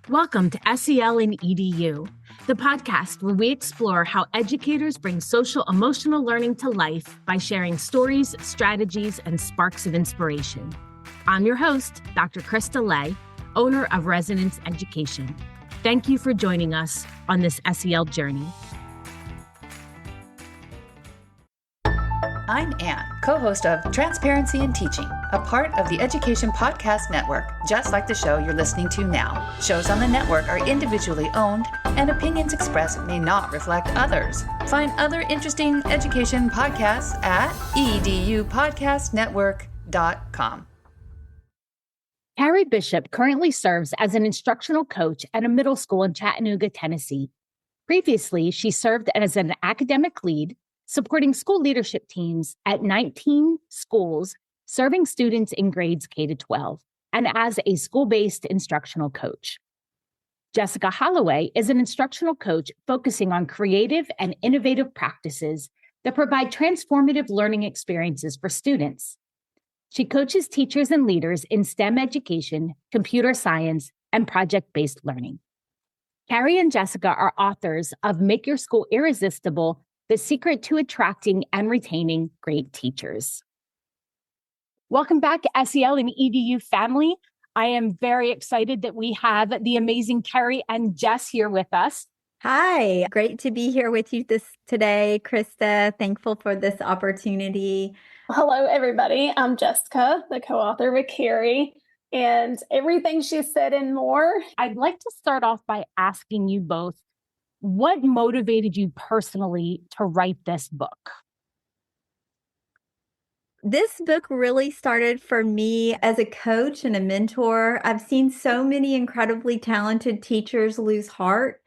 Welcome to SELinEDU, the podcast where we explore how educators bring social-emotional learning to life by sharing stories, strategies, and sparks of inspiration. I'm your host, Dr. Krista Lay, owner of Resonance Education. Thank you for joining us on this SEL journey. I'm Anne, co-host of Transparency in Teaching, a part of the Education Podcast Network, just like the show you're listening to now. Shows on the network are individually owned, and opinions expressed may not reflect others. Find other interesting education podcasts at edupodcastnetwork.com. Carrie Bishop currently serves as an instructional coach at a middle school in Chattanooga, Tennessee. Previously, she served as an academic lead, supporting school leadership teams at 19 schools, serving students in grades K-12, and as a school-based instructional coach. Jessica Holloway is an instructional coach focusing on creative and innovative practices that provide transformative learning experiences for students. She coaches teachers and leaders in STEM education, computer science, and project-based learning. Carrie and Jessica are authors of Make Your School Irresistible, The Secret to Attracting and Retaining Great Teachers. Welcome back, SELinEDU family. I am very excited that we have the amazing Carrie and Jess here with us. Hi, great to be here with you today, Krista. Thankful for this opportunity. Hello, everybody. I'm Jessica, the co-author with Carrie, and everything she said and more. I'd like to start off by asking you both, what motivated you personally to write this book? This book really started for me as a coach and a mentor. I've seen so many incredibly talented teachers lose heart,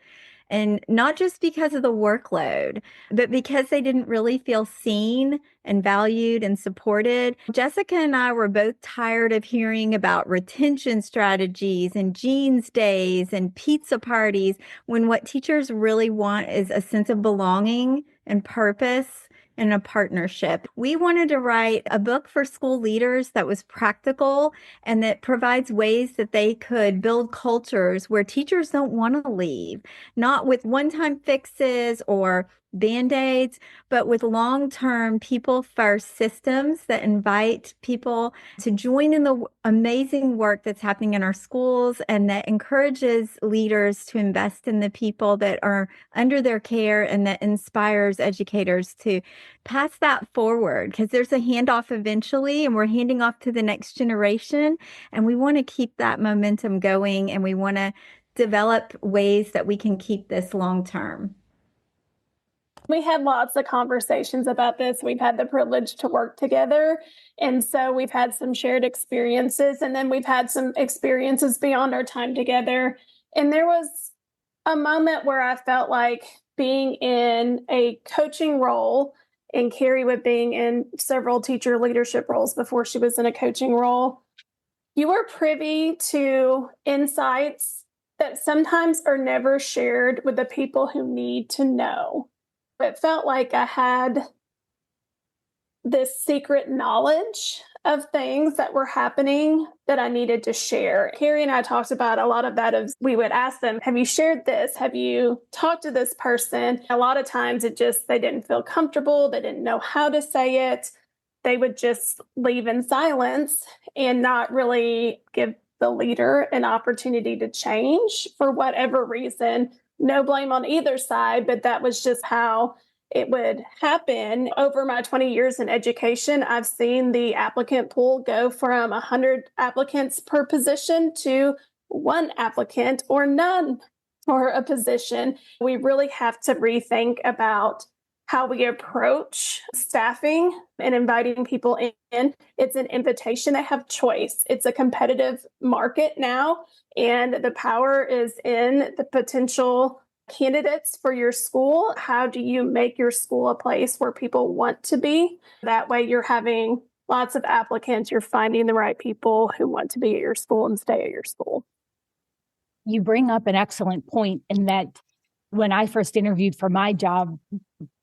and not just because of the workload, but because they didn't really feel seen and valued and supported. Jessica and I were both tired of hearing about retention strategies and jeans days and pizza parties, when what teachers really want is a sense of belonging and purpose and a partnership. We wanted to write a book for school leaders that was practical and that provides ways that they could build cultures where teachers don't want to leave, not with one-time fixes or Band-Aids, but with long-term people-first systems that invite people to join in the amazing work that's happening in our schools, and that encourages leaders to invest in the people that are under their care, and that inspires educators to pass that forward, because there's a handoff eventually, and we're handing off to the next generation, and we want to keep that momentum going, and we want to develop ways that we can keep this long-term. We had lots of conversations about this. We've had the privilege to work together. And so we've had some shared experiences, and then we've had some experiences beyond our time together. And there was a moment where I felt like being in a coaching role, and Carrie with being in several teacher leadership roles before she was in a coaching role, you were privy to insights that sometimes are never shared with the people who need to know. It felt like I had this secret knowledge of things that were happening that I needed to share. Carrie and I talked about a lot of that. We would ask them, have you shared this? Have you talked to this person? A lot of times they didn't feel comfortable. They didn't know how to say it. They would just leave in silence and not really give the leader an opportunity to change for whatever reason. No blame on either side, but that was just how it would happen. Over my 20 years in education, I've seen the applicant pool go from 100 applicants per position to one applicant or none for a position. We really have to rethink about how we approach staffing and inviting people in. It's an invitation. They have choice. It's a competitive market now, and the power is in the potential candidates for your school. How do you make your school a place where people want to be? That way you're having lots of applicants. You're finding the right people who want to be at your school and stay at your school. You bring up an excellent point in that when I first interviewed for my job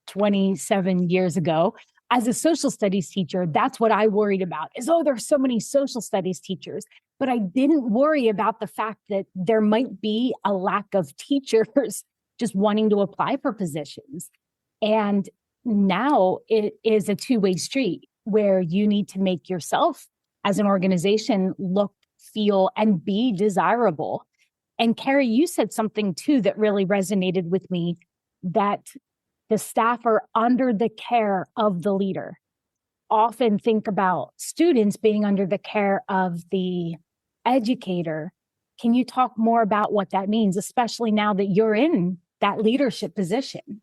27 years ago, as a social studies teacher, that's what I worried about is, there's so many social studies teachers. but I didn't worry about the fact that there might be a lack of teachers just wanting to apply for positions. And now it is a two-way street where you need to make yourself as an organization look, feel, and be desirable. And Carrie, you said something too that really resonated with me, that the staff are under the care of the leader. Often think about students being under the care of the educator. Can you talk more about what that means, especially now that you're in that leadership position?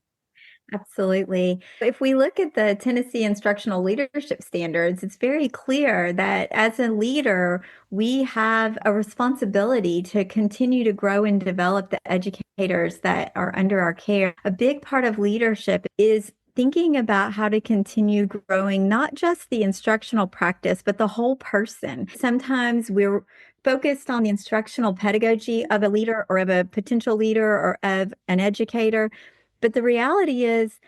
Absolutely. If we look at the Tennessee Instructional Leadership Standards, it's very clear that as a leader, we have a responsibility to continue to grow and develop the educators that are under our care. A big part of leadership is thinking about how to continue growing not just the instructional practice, but the whole person. Sometimes we're focused on the instructional pedagogy of a leader or of a potential leader or of an educator. But the reality is,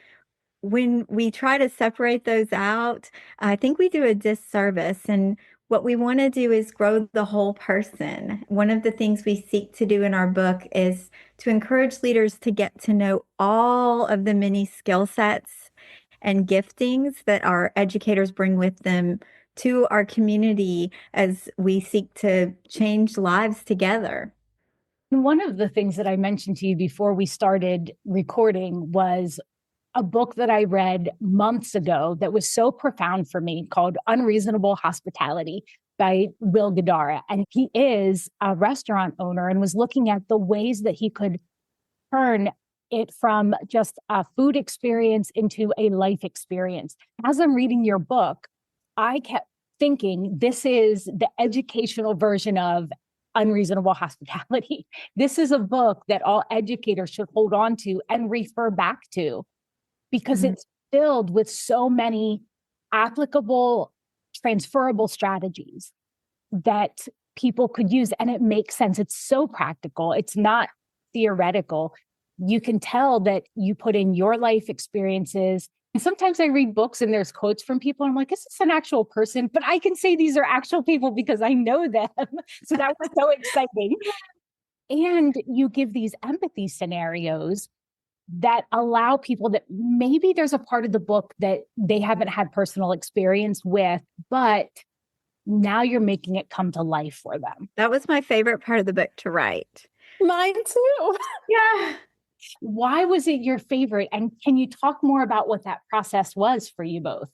when we try to separate those out, I think we do a disservice. And what we want to do is grow the whole person. One of the things we seek to do in our book is to encourage leaders to get to know all of the many skill sets and giftings that our educators bring with them to our community as we seek to change lives together. One of the things that I mentioned to you before we started recording was a book that I read months ago that was so profound for me, called Unreasonable Hospitality by Will Guidara. And he is a restaurant owner and was looking at the ways that he could turn it from just a food experience into a life experience. As I'm reading your book, I kept thinking this is the educational version of Unreasonable Hospitality. This is a book that all educators should hold on to and refer back to, because it's filled with so many applicable, transferable strategies that people could use. And it makes sense. It's so practical. It's not theoretical. You can tell that you put in your life experiences. And sometimes I read books and there's quotes from people. And I'm like, is this an actual person? But I can say these are actual people because I know them. So that was so exciting. And you give these empathy scenarios that allow people that maybe there's a part of the book that they haven't had personal experience with, but now you're making it come to life for them. That was my favorite part of the book to write. Mine too. Yeah. Why was it your favorite? And can you talk more about what that process was for you both?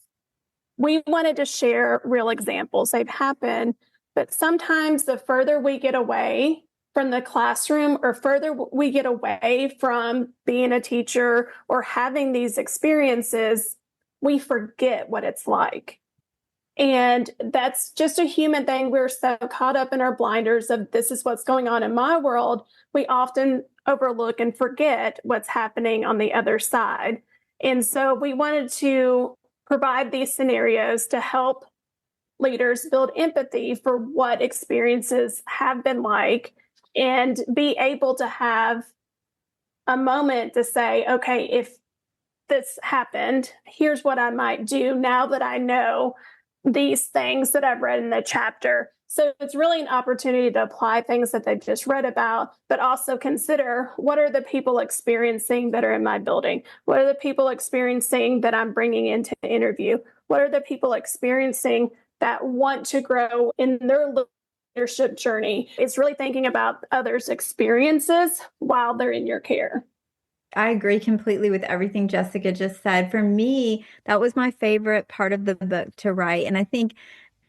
We wanted to share real examples. They've happened, but sometimes the further we get away from the classroom or further we get away from being a teacher or having these experiences, we forget what it's like. And that's just a human thing. We're so caught up in our blinders of this is what's going on in my world. We often overlook and forget what's happening on the other side. And so we wanted to provide these scenarios to help leaders build empathy for what experiences have been like and be able to have a moment to say, okay, if this happened, here's what I might do now that I know these things that I've read in the chapter. So it's really an opportunity to apply things that they've just read about, but also consider what are the people experiencing that are in my building? What are the people experiencing that I'm bringing into the interview? What are the people experiencing that want to grow in their leadership journey? It's really thinking about others' experiences while they're in your care. I agree completely with everything Jessica just said. For me, that was my favorite part of the book to write. And I think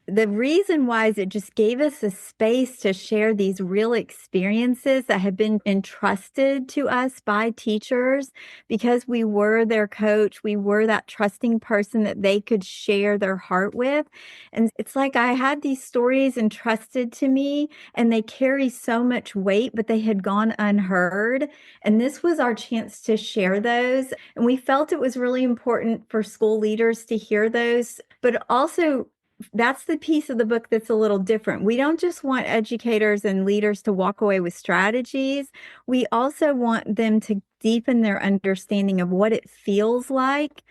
the reason why is it just gave us a space to share these real experiences that have been entrusted to us by teachers because we were their coach. We were that trusting person that they could share their heart with. And it's like I had these stories entrusted to me and they carry so much weight, but they had gone unheard. And this was our chance to share those. And we felt it was really important for school leaders to hear those, but also that's the piece of the book that's a little different. We don't just want educators and leaders to walk away with strategies. We also want them to deepen their understanding of what it feels like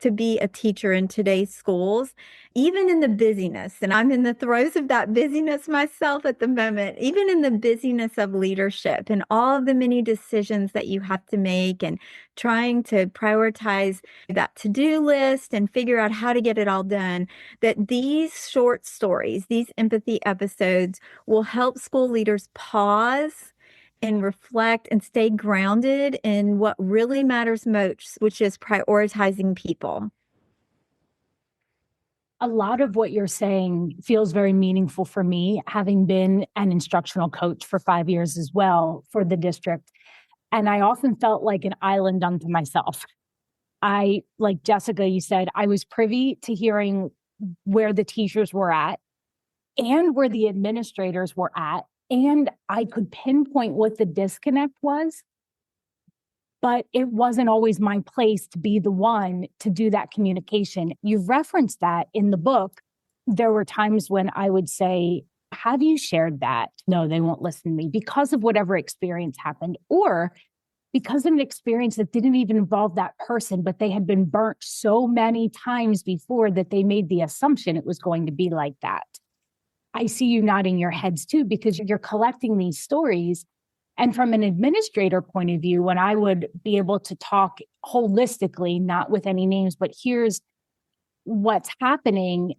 to be a teacher in today's schools, even in the busyness. And I'm in the throes of that busyness myself at the moment, even in the busyness of leadership and all of the many decisions that you have to make and trying to prioritize that to-do list and figure out how to get it all done, that these short stories, these empathy episodes will help school leaders pause and reflect and stay grounded in what really matters most, which is prioritizing people. A lot of what you're saying feels very meaningful for me, having been an instructional coach for 5 years as well for the district. And I often felt like an island unto myself. Like Jessica, you said, I was privy to hearing where the teachers were at and where the administrators were at. And I could pinpoint what the disconnect was, but it wasn't always my place to be the one to do that communication. You've referenced that in the book. There were times when I would say, have you shared that? No, they won't listen to me because of whatever experience happened, or because of an experience that didn't even involve that person, but they had been burnt so many times before that they made the assumption it was going to be like that. I see you nodding your heads too, because you're collecting these stories. And from an administrator point of view, when I would be able to talk holistically, not with any names, but here's what's happening,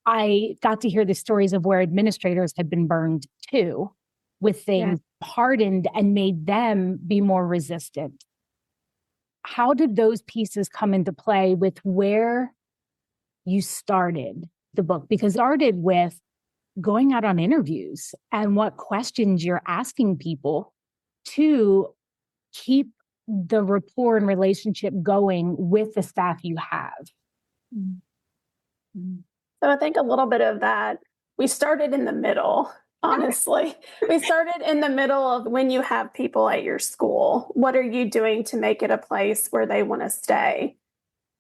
I got to hear the stories of where administrators had been burned too, with things hardened and made them be more resistant. How did those pieces come into play with where you started the book? Because it started with going out on interviews and what questions you're asking people to keep the rapport and relationship going with the staff you have. So I think a little bit of that, we started in the middle, honestly. We started in the middle of when you have people at your school. What are you doing to make it a place where they want to stay?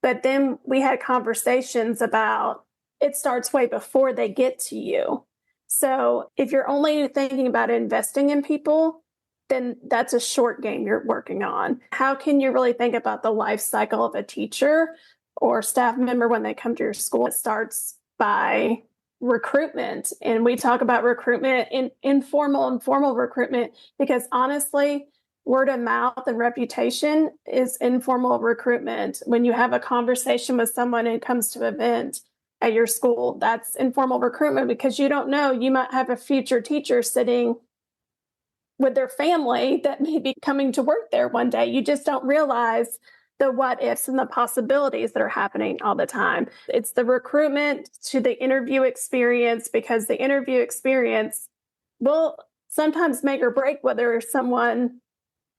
But then we had conversations about it starts way before they get to you. So if you're only thinking about investing in people, then that's a short game you're working on. How can you really think about the life cycle of a teacher or staff member when they come to your school? It starts by recruitment. And we talk about recruitment in informal and formal recruitment, because honestly, word of mouth and reputation is informal recruitment. When you have a conversation with someone who comes to an event at your school, that's informal recruitment, because you don't know, you might have a future teacher sitting with their family that may be coming to work there one day. You just don't realize the what ifs and the possibilities that are happening all the time. It's the recruitment to the interview experience, because the interview experience will sometimes make or break whether someone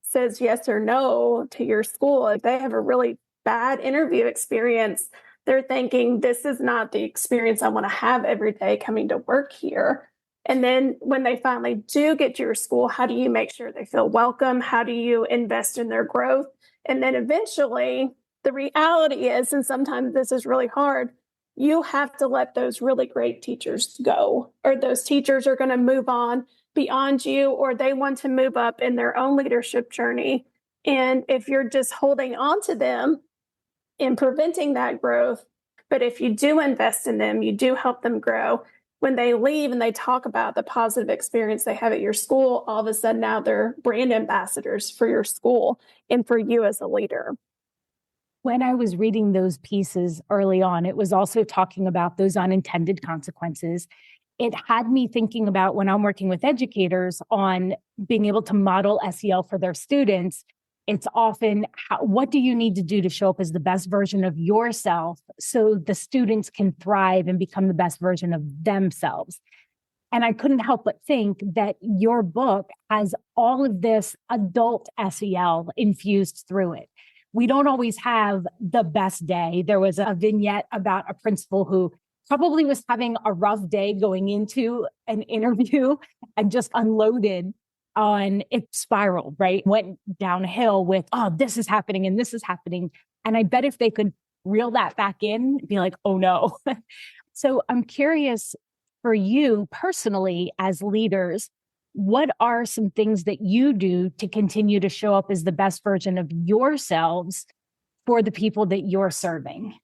says yes or no to your school. If they have a really bad interview experience, they're thinking, this is not the experience I want to have every day coming to work here. And then when they finally do get to your school, how do you make sure they feel welcome? How do you invest in their growth? And then eventually, the reality is, and sometimes this is really hard, you have to let those really great teachers go, or those teachers are going to move on beyond you, or they want to move up in their own leadership journey. And if you're just holding on to them and preventing that growth, but if you do invest in them, you do help them grow, when they leave and they talk about the positive experience they have at your school, all of a sudden now they're brand ambassadors for your school and for you as a leader. When I was reading those pieces early on, it was also talking about those unintended consequences. It had me thinking about when I'm working with educators on being able to model SEL for their students. It's often, what do you need to do to show up as the best version of yourself so the students can thrive and become the best version of themselves? And I couldn't help but think that your book has all of this adult SEL infused through it. We don't always have the best day. There was a vignette about a principal who probably was having a rough day going into an interview and just unloaded on it, spiraled, right? Went downhill with, oh, this is happening and this is happening. And I bet if they could reel that back in, be like, oh no. So I'm curious for you personally as leaders, what are some things that you do to continue to show up as the best version of yourselves for the people that you're serving?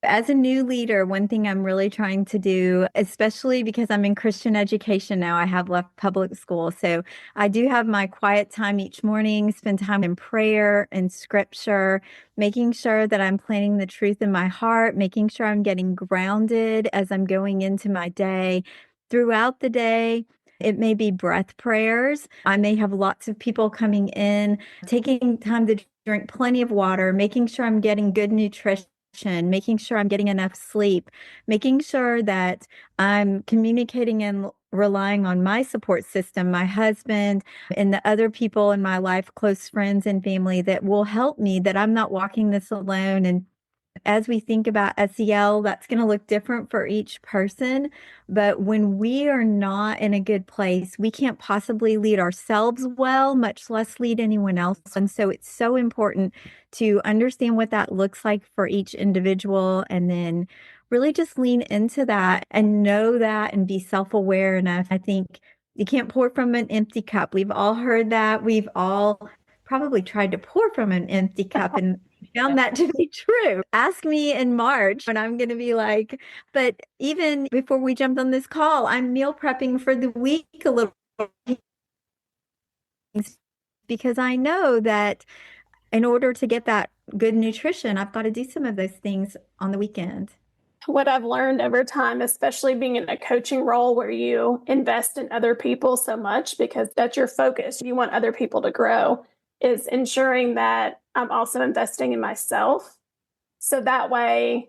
As a new leader, one thing I'm really trying to do, especially because I'm in Christian education now, I have left public school. So I do have my quiet time each morning, spend time in prayer and scripture, making sure that I'm planting the truth in my heart, making sure I'm getting grounded as I'm going into my day. Throughout the day, it may be breath prayers. I may have lots of people coming in, taking time to drink plenty of water, making sure I'm getting good nutrition, making sure I'm getting enough sleep, making sure that I'm communicating and relying on my support system, my husband, and the other people in my life, close friends and family that will help me, that I'm not walking this alone. And as we think about SEL, that's going to look different for each person. But when we are not in a good place, we can't possibly lead ourselves well, much less lead anyone else. And so it's so important to understand what that looks like for each individual and then really just lean into that and know that and be self-aware enough. I think you can't pour from an empty cup. We've all heard that. We've all probably tried to pour from an empty cup and found that to be true. Ask me in March when I'm going to be like, but even before we jumped on this call, I'm meal prepping for the week a little because I know that in order to get that good nutrition, I've got to do some of those things on the weekend. What I've learned over time, especially being in a coaching role where you invest in other people so much because that's your focus, you want other people to grow, is ensuring that I'm also investing in myself. So that way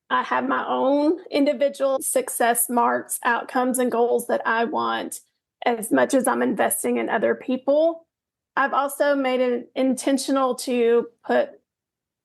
I have my own individual success marks, outcomes, and goals that I want as much as I'm investing in other people. I've also made it intentional to put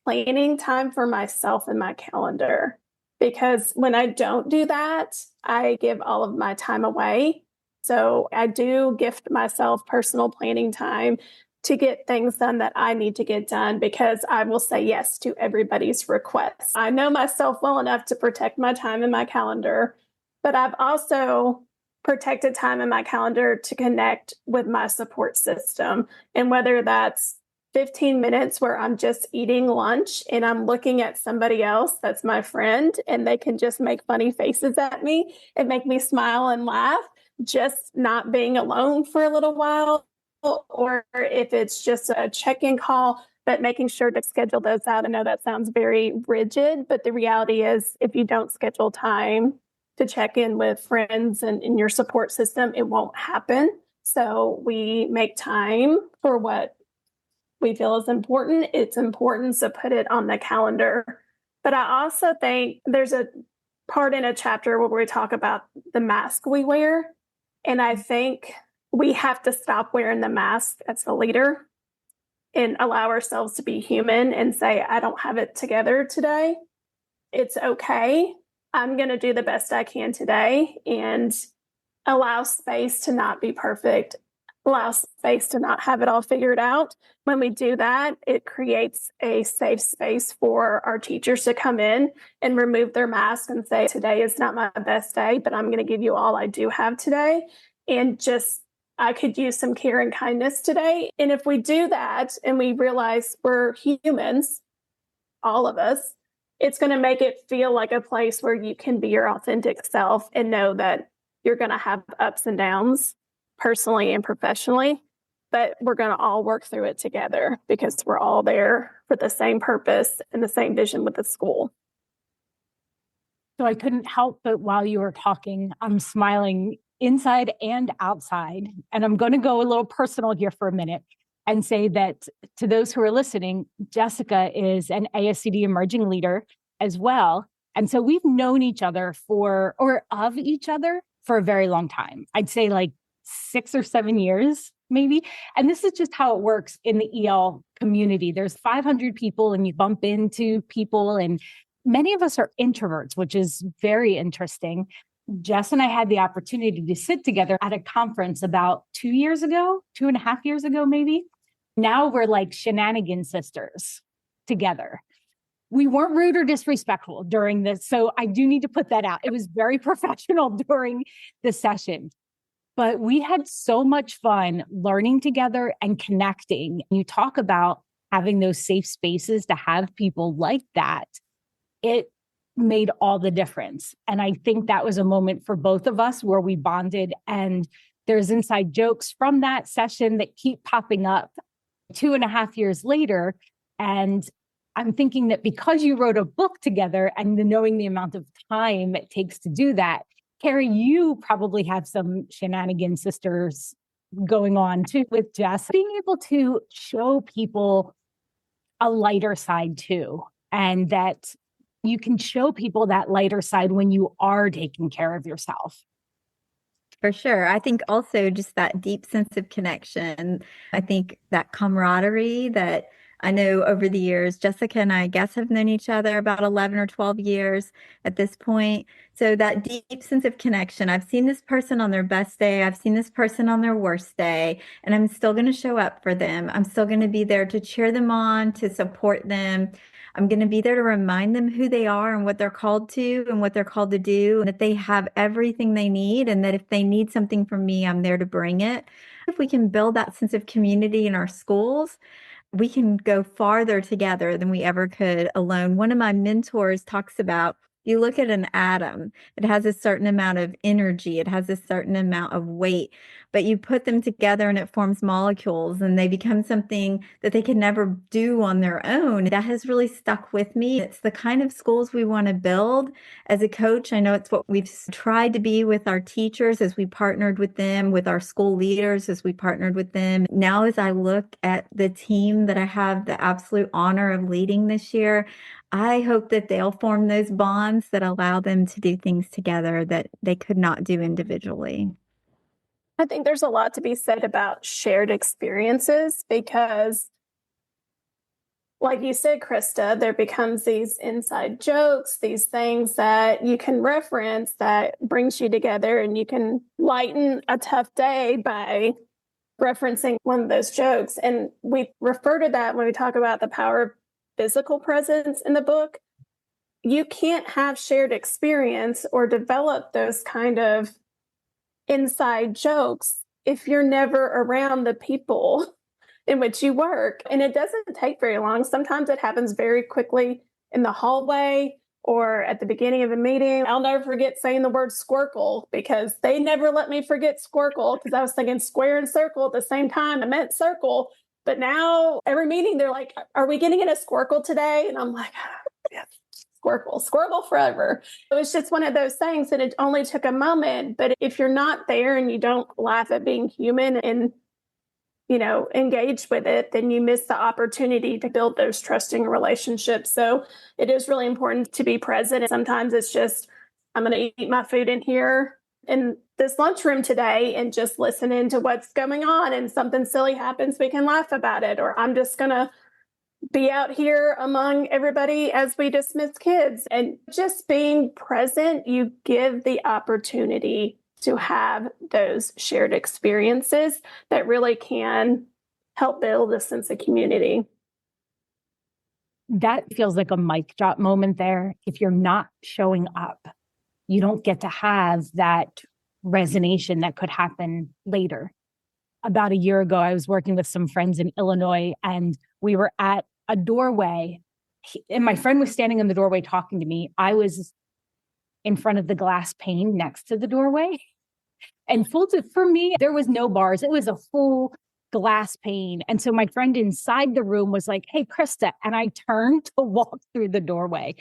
planning time for myself in my calendar, because when I don't do that, I give all of my time away. So I do gift myself personal planning time to get things done that I need to get done, because I will say yes to everybody's requests. I know myself well enough to protect my time in my calendar, but I've also protected time in my calendar to connect with my support system. And whether that's 15 minutes where I'm just eating lunch and I'm looking at somebody else that's my friend and they can just make funny faces at me and make me smile and laugh, just not being alone for a little while. Or if it's just a check-in call, but making sure to schedule those out. I know that sounds very rigid, but the reality is if you don't schedule time to check in with friends and in your support system, it won't happen. So we make time for what we feel is important. It's important to put it on the calendar. But I also think there's a part in a chapter where we talk about the mask we wear. And I think we have to stop wearing the mask as the leader and allow ourselves to be human and say, I don't have it together today. It's okay. I'm going to do the best I can today and allow space to not be perfect, allow space to not have it all figured out. When we do that, it creates a safe space for our teachers to come in and remove their mask and say, today is not my best day, but I'm going to give you all I do have today. And just, I could use some care and kindness today. And if we do that and we realize we're humans, all of us, it's going to make it feel like a place where you can be your authentic self and know that you're going to have ups and downs personally and professionally, but we're going to all work through it together because we're all there for the same purpose and the same vision with the school. So I couldn't help but while you were talking, I'm smiling inside and outside. And I'm going to go a little personal here for a minute and say that to those who are listening, Jessica is an ASCD emerging leader as well. And so we've known each other of each other for a very long time. I'd say like 6 or 7 years, maybe. And this is just how it works in the EL community. There's 500 people and you bump into people, and many of us are introverts, which is very interesting. Jess and I had the opportunity to sit together at a conference about 2 years ago, 2.5 years ago, maybe. Now we're like shenanigan sisters together. We weren't rude or disrespectful during this. So I do need to put that out. It was very professional during the session, but we had so much fun learning together and connecting. You talk about having those safe spaces to have people like that. it made all the difference. And I think that was a moment for both of us where we bonded. And there's inside jokes from that session that keep popping up 2.5 years later. And I'm thinking that because you wrote a book together and knowing the amount of time it takes to do that, Carrie, you probably have some shenanigan sisters going on too with Jess. Being able to show people a lighter side too, and that you can show people that lighter side when you are taking care of yourself. For sure. I think also just that deep sense of connection. I think that camaraderie that I know over the years, Jessica and I guess have known each other about 11 or 12 years at this point. So that deep sense of connection. I've seen this person on their best day. I've seen this person on their worst day, and I'm still going to show up for them. I'm still going to be there to cheer them on, to support them. I'm going to be there to remind them who they are and what they're called to and what they're called to do, and that they have everything they need, and that if they need something from me, I'm there to bring it. If we can build that sense of community in our schools, we can go farther together than we ever could alone. One of my mentors talks about, you look at an atom, it has a certain amount of energy, it has a certain amount of weight, but you put them together and it forms molecules and they become something that they can never do on their own. That has really stuck with me. It's the kind of schools we want to build. As a coach, I know it's what we've tried to be with our teachers as we partnered with them, with our school leaders as we partnered with them. Now, as I look at the team that I have the absolute honor of leading this year, I hope that they'll form those bonds that allow them to do things together that they could not do individually. I think there's a lot to be said about shared experiences because, like you said, Krista, there becomes these inside jokes, these things that you can reference that brings you together, and you can lighten a tough day by referencing one of those jokes. And we refer to that when we talk about the power of physical presence in the book. You can't have shared experience or develop those kind of inside jokes if you're never around the people in which you work. And it doesn't take very long. Sometimes it happens very quickly in the hallway or at the beginning of a meeting. I'll never forget saying the word squircle because they never let me forget squircle because I was thinking square and circle at the same time. I meant circle. But now every meeting, they're like, are we getting in a squircle today? And I'm like, yes, squircle forever. It was just one of those things that it only took a moment. But if you're not there and you don't laugh at being human and, engage with it, then you miss the opportunity to build those trusting relationships. So it is really important to be present. And sometimes it's just, I'm going to eat my food in here in this lunchroom today and just listen into what's going on, and something silly happens, we can laugh about it. Or I'm just going to be out here among everybody as we dismiss kids. And just being present, you give the opportunity to have those shared experiences that really can help build a sense of community. That feels like a mic drop moment there. If you're not showing up, you don't get to have that resonance that could happen later. About a year ago, I was working with some friends in Illinois, and we were at a doorway, and my friend was standing in the doorway talking to me. I was in front of the glass pane next to the doorway, and for me, there was no bars. It was a full glass pane. And so my friend inside the room was like, "Hey, Krista," and I turned to walk through the doorway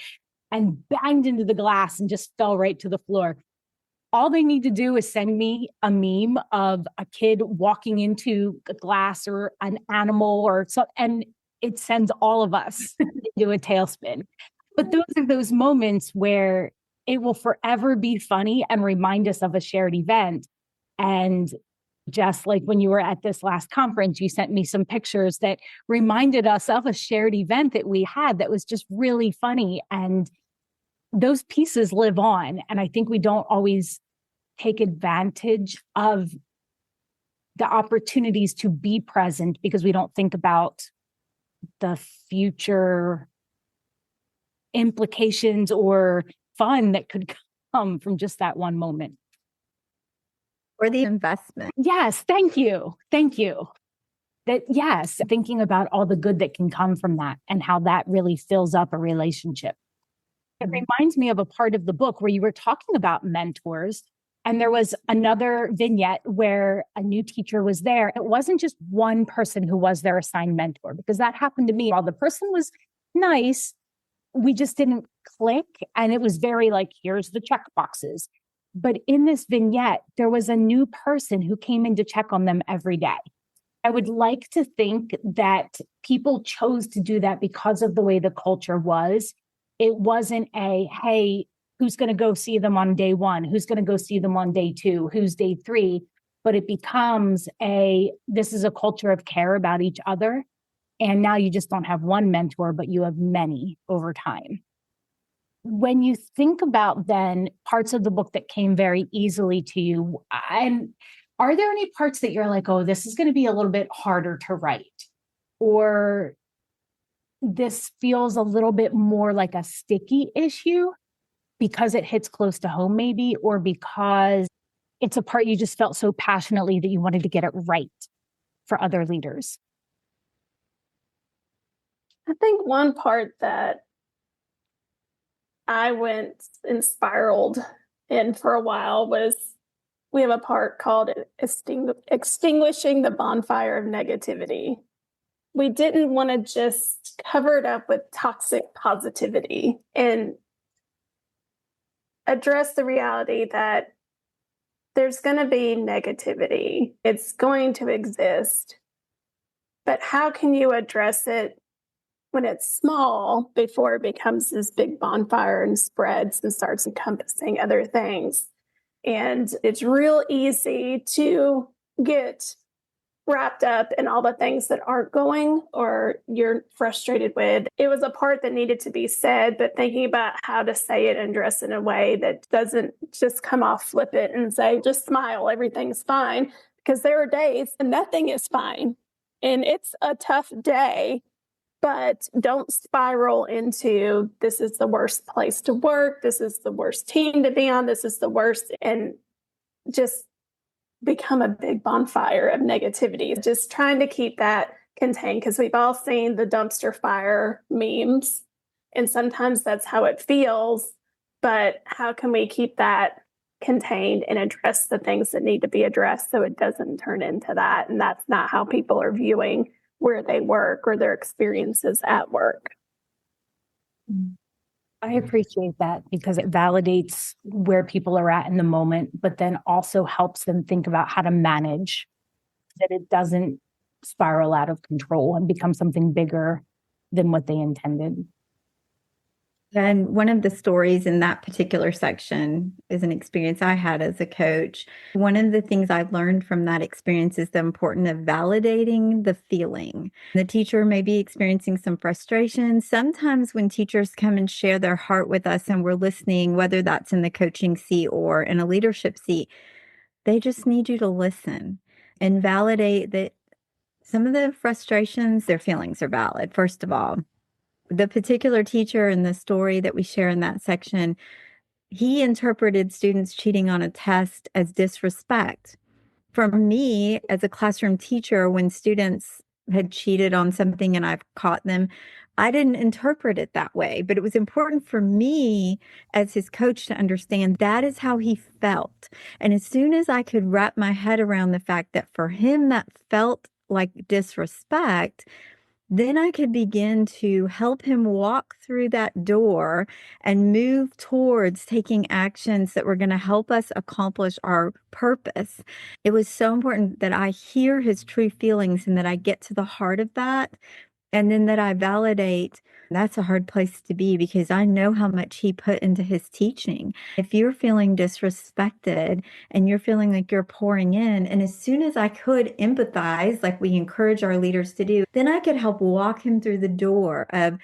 and banged into the glass and just fell right to the floor. All they need to do is send me a meme of a kid walking into a glass or an animal or something, and it sends all of us into a tailspin. But those are those moments where it will forever be funny and remind us of a shared event. And just like when you were at this last conference, you sent me some pictures that reminded us of a shared event that we had that was just really funny. And those pieces live on. And I think we don't always take advantage of the opportunities to be present because we don't think about the future implications or fun that could come from just that one moment. Or the investment. Yes, thank you. Thank you. Yes, thinking about all the good that can come from that and how that really fills up a relationship. It reminds me of a part of the book where you were talking about mentors. And there was another vignette where a new teacher was there. It wasn't just one person who was their assigned mentor, because that happened to me. While the person was nice, we just didn't click. And it was very like, here's the check boxes. But in this vignette, there was a new person who came in to check on them every day. I would like to think that people chose to do that because of the way the culture was. It wasn't a, hey, who's going to go see them on day one? Who's going to go see them on day two? Who's day three? But it becomes this is a culture of care about each other. And now you just don't have one mentor, but you have many over time. When you think about then parts of the book that came very easily to you, and are there any parts that you're like, oh, this is going to be a little bit harder to write? Or this feels a little bit more like a sticky issue because it hits close to home maybe, or because it's a part you just felt so passionately that you wanted to get it right for other leaders? I think one part that I went and spiraled in for a while was, we have a part called extinguishing the bonfire of negativity. We didn't want to just cover it up with toxic positivity and address the reality that there's going to be negativity. It's going to exist. But how can you address it when it's small before it becomes this big bonfire and spreads and starts encompassing other things? And it's real easy to get wrapped up in all the things that aren't going or you're frustrated with. It was a part that needed to be said, but thinking about how to say it and dress in a way that doesn't just come off flippant and say, just smile, everything's fine. Because there are days and nothing is fine. And it's a tough day, but don't spiral into, this is the worst place to work. This is the worst team to be on. This is the worst. And just become a big bonfire of negativity. Just trying to keep that contained, because we've all seen the dumpster fire memes, and sometimes that's how it feels. But how can we keep that contained and address the things that need to be addressed so it doesn't turn into that? And that's not how people are viewing where they work or their experiences at work. I appreciate that, because it validates where people are at in the moment, but then also helps them think about how to manage that it doesn't spiral out of control and become something bigger than what they intended. And one of the stories in that particular section is an experience I had as a coach. One of the things I learned from that experience is the importance of validating the feeling. The teacher may be experiencing some frustration. Sometimes when teachers come and share their heart with us and we're listening, whether that's in the coaching seat or in a leadership seat, they just need you to listen and validate that some of the frustrations, their feelings are valid, first of all. The particular teacher in the story that we share in that section, he interpreted students cheating on a test as disrespect. For me, as a classroom teacher, when students had cheated on something and I've caught them, I didn't interpret it that way. But it was important for me as his coach to understand that is how he felt. And as soon as I could wrap my head around the fact that for him that felt like disrespect, then I could begin to help him walk through that door and move towards taking actions that were going to help us accomplish our purpose. It was so important that I hear his true feelings and that I get to the heart of that, and then that I validate. That's a hard place to be, because I know how much he put into his teaching. If you're feeling disrespected and you're feeling like you're pouring in, and as soon as I could empathize, like we encourage our leaders to do, then I could help walk him through the door of,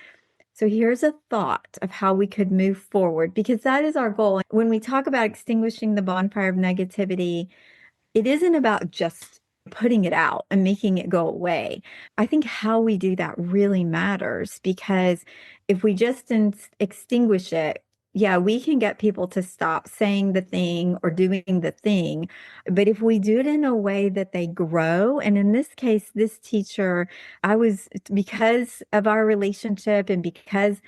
so here's a thought of how we could move forward, because that is our goal. When we talk about extinguishing the bonfire of negativity, it isn't about just putting it out and making it go away. I think how we do that really matters, because if we just extinguish it, yeah, we can get people to stop saying the thing or doing the thing. But if we do it in a way that they grow, and in this case, this teacher, because of our relationship and because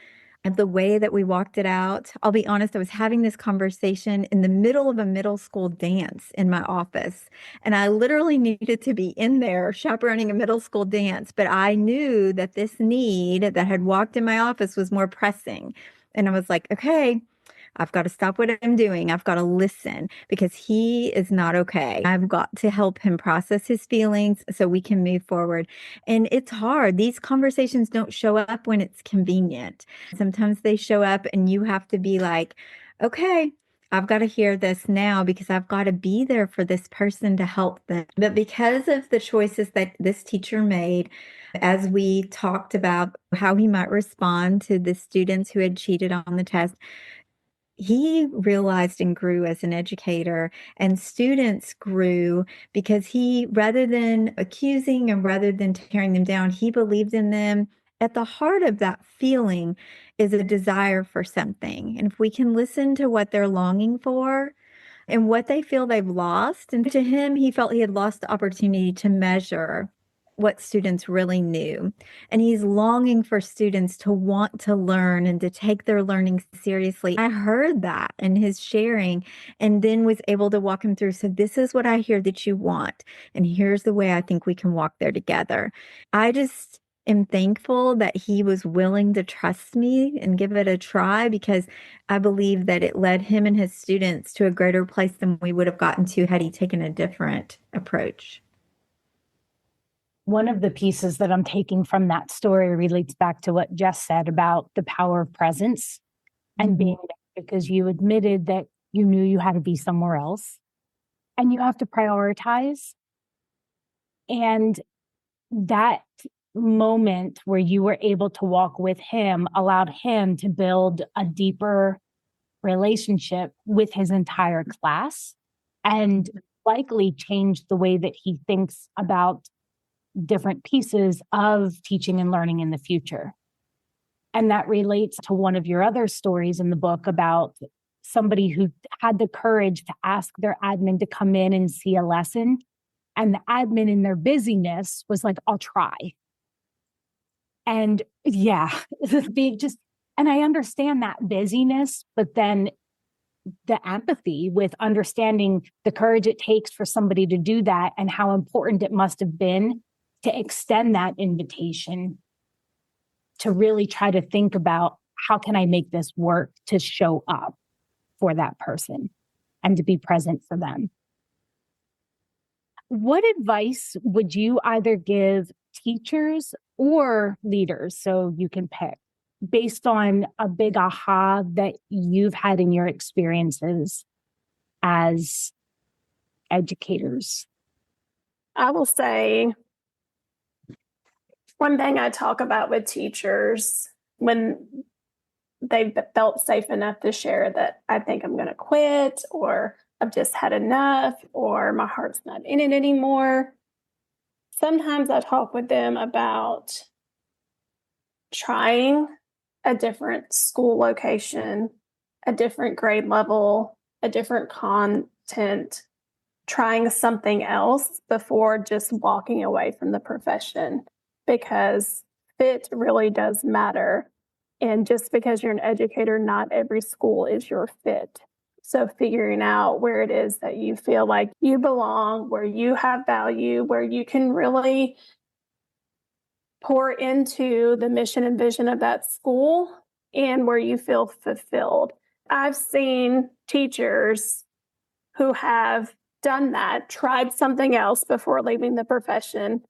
And the way that we walked it out, I'll be honest, I was having this conversation in the middle of a middle school dance in my office. And I literally needed to be in there chaperoning a middle school dance. But I knew that this need that had walked in my office was more pressing. And I was like, okay, I've got to stop what I'm doing. I've got to listen because he is not okay. I've got to help him process his feelings so we can move forward. And it's hard. These conversations don't show up when it's convenient. Sometimes they show up and you have to be like, okay, I've got to hear this now because I've got to be there for this person to help them. But because of the choices that this teacher made, as we talked about how he might respond to the students who had cheated on the test, he realized and grew as an educator, and students grew because he, rather than accusing and rather than tearing them down, he believed in them. At the heart of that feeling is a desire for something. And if we can listen to what they're longing for and what they feel they've lost, and to him, he felt he had lost the opportunity to measure what students really knew. And he's longing for students to want to learn and to take their learning seriously. I heard that in his sharing and then was able to walk him through. So this is what I hear that you want. And here's the way I think we can walk there together. I just am thankful that he was willing to trust me and give it a try because I believe that it led him and his students to a greater place than we would have gotten to had he taken a different approach. One of the pieces that I'm taking from that story relates back to what Jess said about the power of presence and being there, because you admitted that you knew you had to be somewhere else and you have to prioritize. And that moment where you were able to walk with him allowed him to build a deeper relationship with his entire class and likely change the way that he thinks about different pieces of teaching and learning in the future. And that relates to one of your other stories in the book about somebody who had the courage to ask their admin to come in and see a lesson. And the admin in their busyness was like, I'll try. And yeah, and I understand that busyness, but then the empathy with understanding the courage it takes for somebody to do that and how important it must have been to extend that invitation to really try to think about how can I make this work to show up for that person and to be present for them. What advice would you either give teachers or leaders, so you can pick, based on a big aha that you've had in your experiences as educators? I will say one thing I talk about with teachers when they've felt safe enough to share that I think I'm going to quit, or I've just had enough, or my heart's not in it anymore. Sometimes I talk with them about trying a different school location, a different grade level, a different content, trying something else before just walking away from the profession, because fit really does matter. And just because you're an educator, not every school is your fit. So figuring out where it is that you feel like you belong, where you have value, where you can really pour into the mission and vision of that school, and where you feel fulfilled. I've seen teachers who have done that, tried something else before leaving the profession,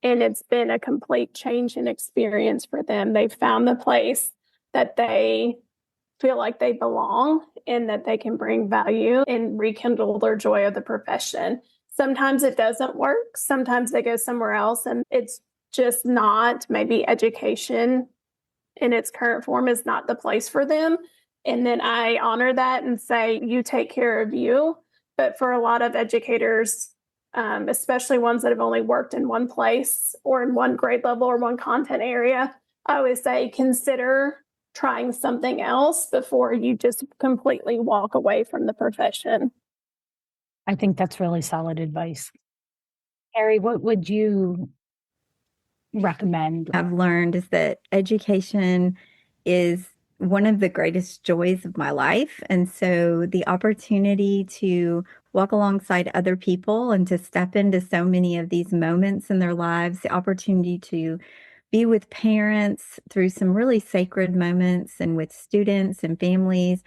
and it's been a complete change in experience for them. They've found the place that they feel like they belong and that they can bring value and rekindle their joy of the profession. Sometimes it doesn't work. Sometimes they go somewhere else and it's just not, maybe education in its current form is not the place for them. And then I honor that and say, you take care of you. But for a lot of educators, especially ones that have only worked in one place or in one grade level or one content area, I always say, consider trying something else before you just completely walk away from the profession. I think that's really solid advice. Carrie, what would you recommend? I've learned is that education is one of the greatest joys of my life. And so the opportunity to walk alongside other people and to step into so many of these moments in their lives, the opportunity to be with parents through some really sacred moments and with students and families.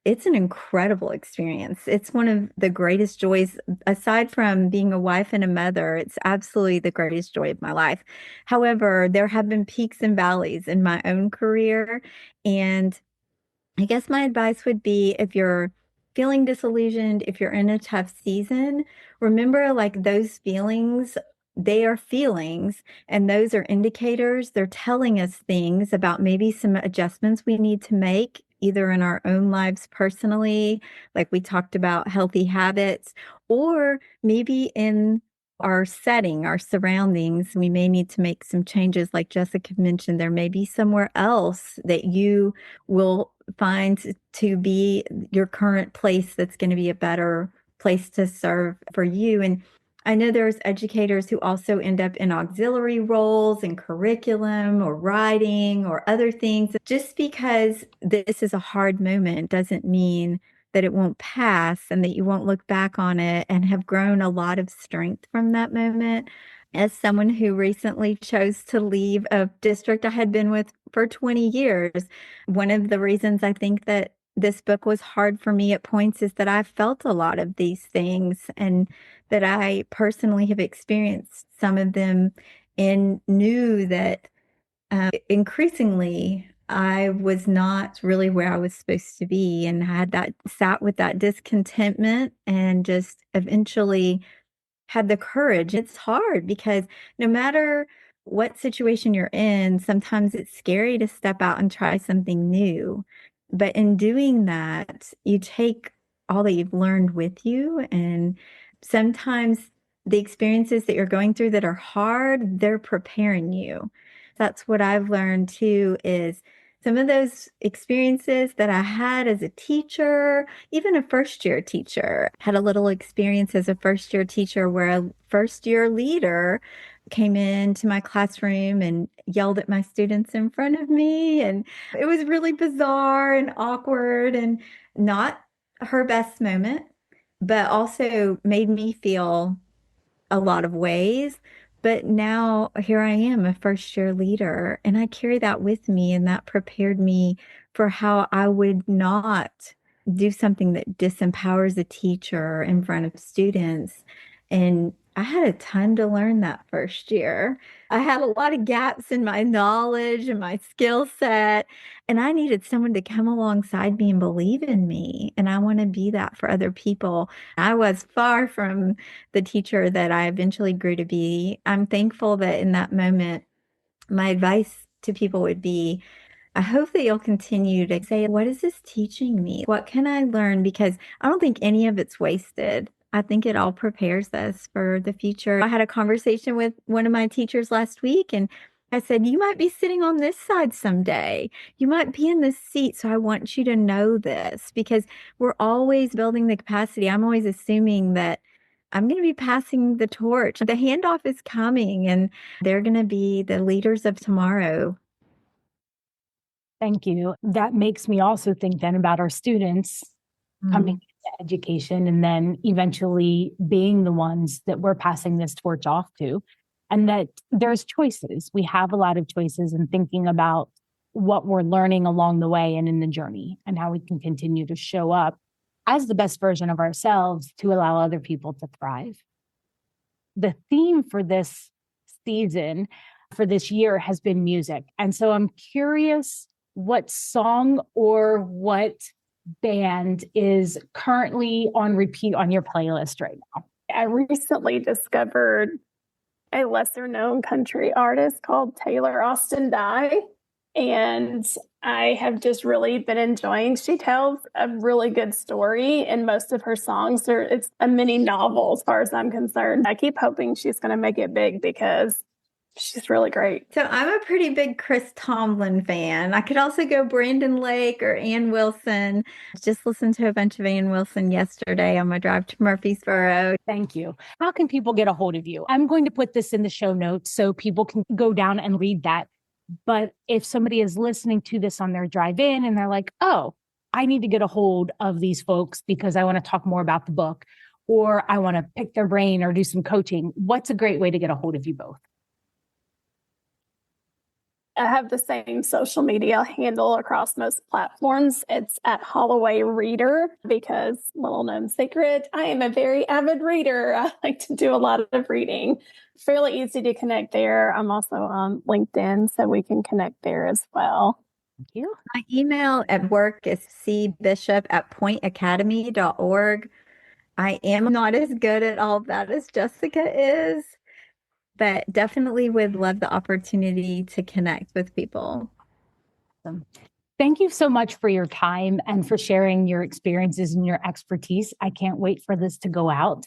It's an incredible experience. It's one of the greatest joys, aside from being a wife and a mother. It's absolutely the greatest joy of my life. However, there have been peaks and valleys in my own career. And I guess my advice would be, if you're feeling disillusioned, if you're in a tough season, remember, like, those feelings, they are feelings, and those are indicators. They're telling us things about maybe some adjustments we need to make, either in our own lives personally, like we talked about healthy habits, or maybe in our setting, our surroundings. We may need to make some changes. Like Jessica mentioned, there may be somewhere else that you will find to be your current place that's going to be a better place to serve for you. And I know there's educators who also end up in auxiliary roles in curriculum or writing or other things. Just because this is a hard moment doesn't mean that it won't pass and that you won't look back on it and have grown a lot of strength from that moment. As someone who recently chose to leave a district I had been with for 20 years, one of the reasons I think that this book was hard for me at points is that I felt a lot of these things, and that I personally have experienced some of them and knew that increasingly I was not really where I was supposed to be, and had that sat with that discontentment and just eventually had the courage. It's hard because no matter what situation you're in, sometimes it's scary to step out and try something new. But in doing that, you take all that you've learned with you. And sometimes the experiences that you're going through that are hard, they're preparing you. That's what I've learned too, is some of those experiences that I had as a teacher, even a first year teacher, had a little experience as a first year teacher where a first year leader came into my classroom and yelled at my students in front of me. And it was really bizarre and awkward and not her best moment, but also made me feel a lot of ways. But now here I am, a first year leader, and I carry that with me, and that prepared me for how I would not do something that disempowers a teacher in front of students. And I had a ton to learn that first year. I had a lot of gaps in my knowledge and my skill set, and I needed someone to come alongside me and believe in me. And I want to be that for other people. I was far from the teacher that I eventually grew to be. I'm thankful that in that moment, my advice to people would be, I hope that you'll continue to say, what is this teaching me? What can I learn? Because I don't think any of it's wasted. I think it all prepares us for the future. I had a conversation with one of my teachers last week, and I said, you might be sitting on this side someday. You might be in this seat. So I want you to know this, because we're always building the capacity. I'm always assuming that I'm going to be passing the torch. The handoff is coming, and they're going to be the leaders of tomorrow. Thank you. That makes me also think then about our students coming into education and then eventually being the ones that we're passing this torch off to, and that there's choices. We have a lot of choices in thinking about what we're learning along the way and in the journey, and how we can continue to show up as the best version of ourselves to allow other people to thrive. The theme for this season, for this year, has been music. And so I'm curious what song or what band is currently on repeat on your playlist right now. I recently discovered a lesser known country artist called Taylor Austin Dye, and I have just really been enjoying. She tells a really good story, and most of her songs it's a mini novel as far as I'm concerned. I keep hoping she's going to make it big because she's really great. So I'm a pretty big Chris Tomlin fan. I could also go Brandon Lake or Ann Wilson. Just listened to a bunch of Ann Wilson yesterday on my drive to Murfreesboro. Thank you. How can people get a hold of you? I'm going to put this in the show notes so people can go down and read that. But if somebody is listening to this on their drive in and they're like, oh, I need to get a hold of these folks because I want to talk more about the book, or I want to pick their brain or do some coaching, what's a great way to get a hold of you both? I have the same social media handle across most platforms. It's at Holloway Reader because, little known secret, I am a very avid reader. I like to do a lot of reading. Fairly easy to connect there. I'm also on LinkedIn, so we can connect there as well. Thank you. My email at work is cbishop@pointacademy.org. I am not as good at all of that as Jessica is, but definitely would love the opportunity to connect with people. Awesome. Thank you so much for your time and for sharing your experiences and your expertise. I can't wait for this to go out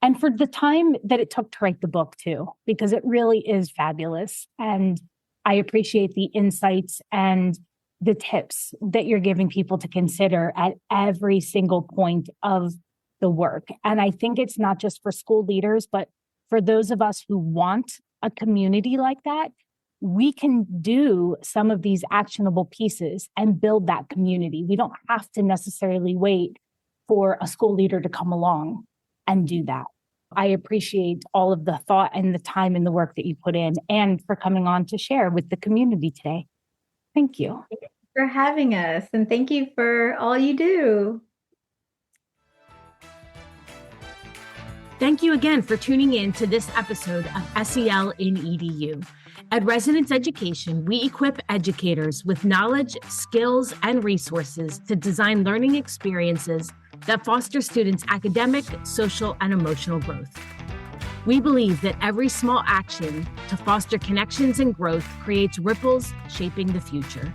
and for the time that it took to write the book too, because it really is fabulous. And I appreciate the insights and the tips that you're giving people to consider at every single point of the work. And I think it's not just for school leaders, but for those of us who want a community like that, we can do some of these actionable pieces and build that community. We don't have to necessarily wait for a school leader to come along and do that. I appreciate all of the thought and the time and the work that you put in and for coming on to share with the community today. Thank you. Thank you for having us, and thank you for all you do. Thank you again for tuning in to this episode of SELinEDU. At Residence Education, we equip educators with knowledge, skills, and resources to design learning experiences that foster students' academic, social, and emotional growth. We believe that every small action to foster connections and growth creates ripples shaping the future.